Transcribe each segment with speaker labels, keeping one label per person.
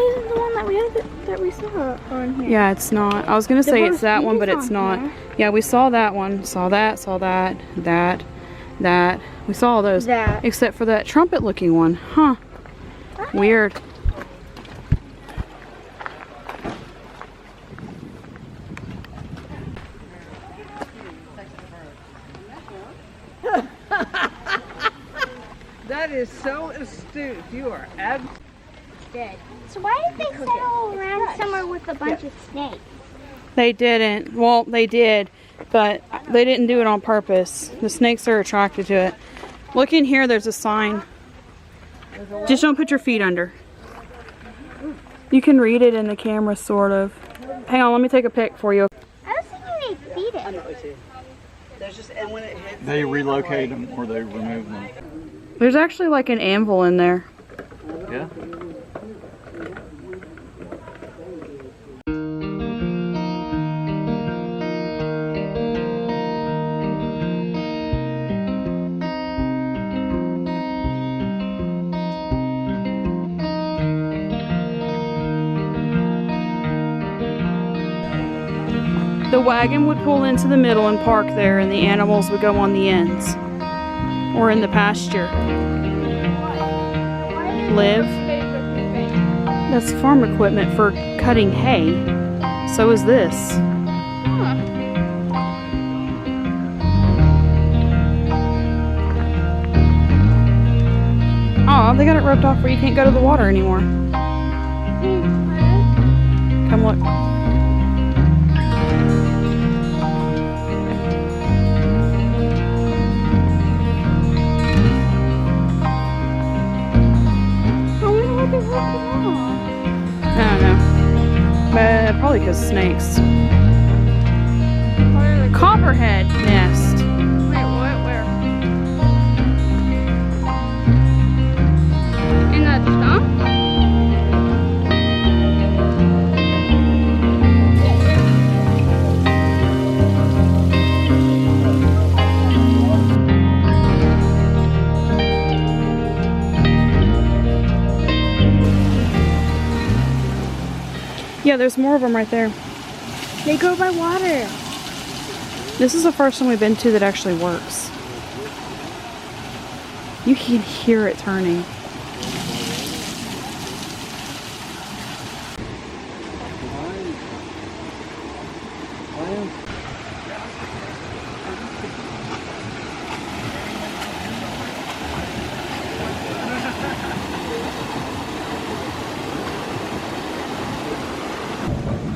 Speaker 1: isn't the one that we saw on here?
Speaker 2: Yeah, it's not. I was gonna say it's that one, but it's not.
Speaker 1: Here.
Speaker 2: Yeah, we saw that one. Saw that. That. We saw all those.
Speaker 1: That.
Speaker 2: Except for that trumpet-looking one. Huh. Weird.
Speaker 3: That is so astute. You are
Speaker 1: Dead. So why did they settle around somewhere with a bunch of snakes?
Speaker 2: They didn't. Well, they did, but they didn't do it on purpose. The snakes are attracted to it. Look in here, there's a sign. Just don't put your feet under. You can read it in the camera, sort of. Hang on, let me take a pic for you.
Speaker 1: I was thinking they feed it.
Speaker 3: There's just, and when it hits,
Speaker 4: They relocate them or they remove them.
Speaker 2: There's actually like an anvil in there.
Speaker 4: Yeah.
Speaker 2: The wagon would pull into the middle and park there, and the animals would go on the ends or in the pasture. Live. That's farm equipment for cutting hay. So is this. Oh, they got it roped off where you can't go to the water anymore. Come look. I don't know. But probably because snakes. Copperhead nest.
Speaker 1: Wait, what? Where? In that stump?
Speaker 2: Yeah, there's more of them right there.
Speaker 1: They go by water.
Speaker 2: This is the first one we've been to that actually works. You can hear it turning.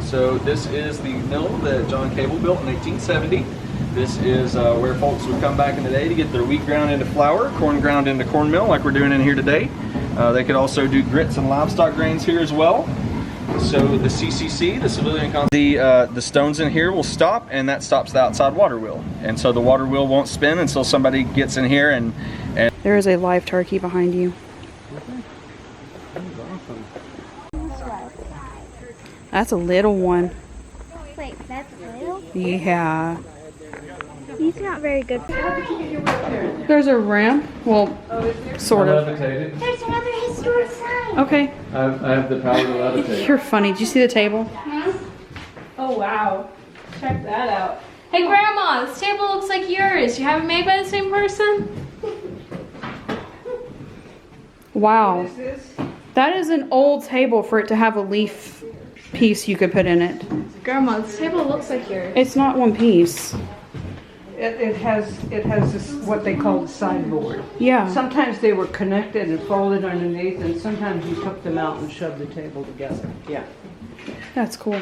Speaker 4: So this is the mill that John Cable built in 1870. This is where folks would come back in the day to get their wheat ground into flour, corn ground into cornmeal, like we're doing in here today. They could also do grits and livestock grains here as well. So the CCC, the civilian, the stones in here will stop, and that stops the outside water wheel. And so the water wheel won't spin until somebody gets in here and
Speaker 2: There is a live turkey behind you. That's a little one.
Speaker 1: Wait, that's little?
Speaker 2: Yeah.
Speaker 1: He's not very good.
Speaker 2: There's a ramp. Well, sort of.
Speaker 4: levitated.
Speaker 1: There's another historic sign.
Speaker 2: Okay.
Speaker 4: I have the power to levitate.
Speaker 2: You're funny. Did you see the table?
Speaker 5: Oh wow, check that out. Hey Grandma, this table looks like yours. You have it made by the same person?
Speaker 2: Wow. That is an old table for it to have a leaf piece you could put in it.
Speaker 5: Grandma, this table looks like yours.
Speaker 2: It's not one piece.
Speaker 3: it has this, what they call the sideboard.
Speaker 2: Yeah.
Speaker 3: Sometimes they were connected and folded underneath, and sometimes you took them out and shoved the table together. Yeah.
Speaker 2: That's cool.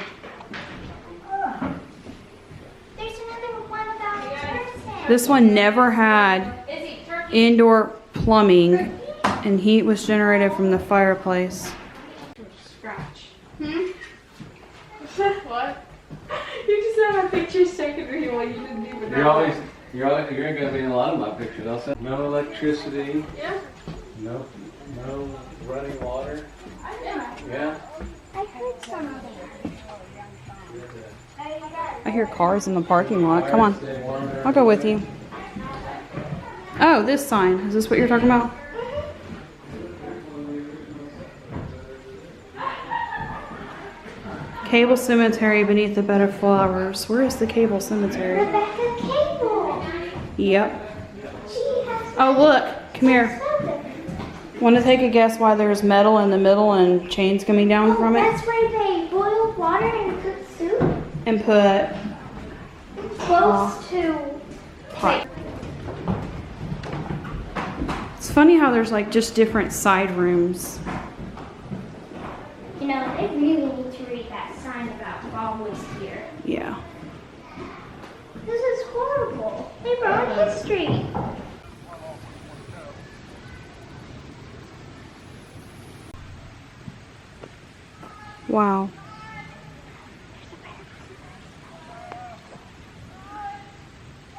Speaker 1: There's another one about Thursday.
Speaker 2: This one never had indoor plumbing, and heat was generated from the fireplace.
Speaker 5: Scratch. What? You just have my pictures taken of you while you didn't even know.
Speaker 4: You're gonna be in a lot of my pictures. Also, no electricity.
Speaker 5: Yeah.
Speaker 4: No running water. Yeah.
Speaker 1: I heard something.
Speaker 2: I hear cars in the parking lot. Come on. I'll go with you. Oh, this sign. Is this what you're talking about? Cable cemetery beneath the bed of flowers. Where is the cable cemetery?
Speaker 1: Rebecca Cable.
Speaker 2: Yep.
Speaker 1: She has
Speaker 2: Oh, look. Come here. Want to take a guess why there's metal in the middle and chains coming down from it?
Speaker 1: That's where they boil water and cook soup.
Speaker 2: And put
Speaker 1: Close to.
Speaker 2: pot. It's funny how there's like just different side rooms.
Speaker 1: You know, they really need to read that sign about always here.
Speaker 2: Yeah.
Speaker 1: This is horrible. They wrote history.
Speaker 2: Wow.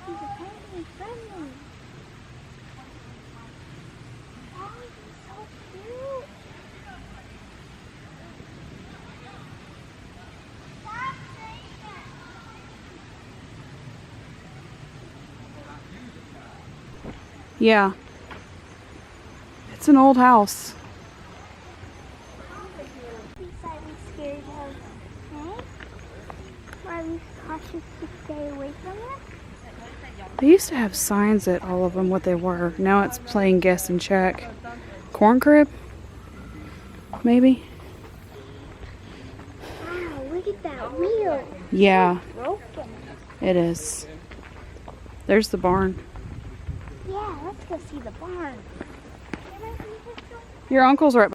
Speaker 1: He's apparently friendly. Oh, he's so cute.
Speaker 2: Yeah. It's an old house.
Speaker 1: Are we scared of snakes? Are we cautious to stay away from it?
Speaker 2: They used to have signs at all of them what they were. Now it's playing guess and check. Corn crib? Maybe?
Speaker 1: Wow, look at that wheel.
Speaker 2: Yeah,
Speaker 1: Broken.
Speaker 2: it is. There's the barn.
Speaker 1: Yeah, let's go see the barn.
Speaker 2: Your uncle's right.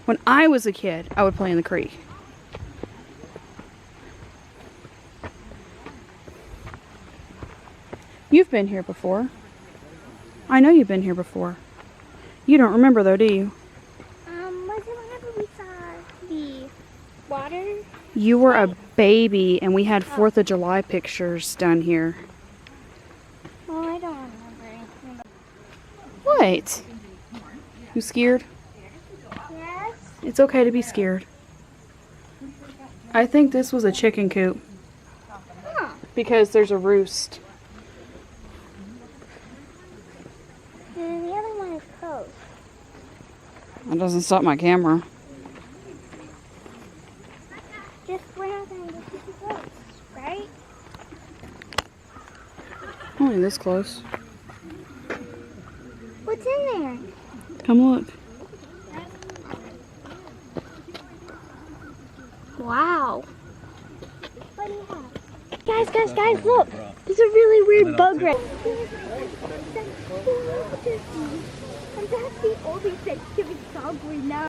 Speaker 2: When I was a kid, I would play in the creek. You've been here before. I know you've been here before. You don't remember though, do you?
Speaker 1: Was it whenever we saw the water?
Speaker 2: You were a baby and we had 4th of July pictures done here.
Speaker 1: Oh, I don't remember anything.
Speaker 2: What? You scared?
Speaker 1: Yes?
Speaker 2: It's okay to be scared. I think this was a chicken coop.
Speaker 1: Huh.
Speaker 2: Because there's a roost.
Speaker 1: And the other one is closed.
Speaker 2: That doesn't stop my camera.
Speaker 1: Just we're not going to get too close, right?
Speaker 2: Only this close.
Speaker 1: What's in there?
Speaker 2: Come look.
Speaker 1: Wow. What do you have? Guys, look. There's a really weird bug right. And that's the only Thanksgiving song we know.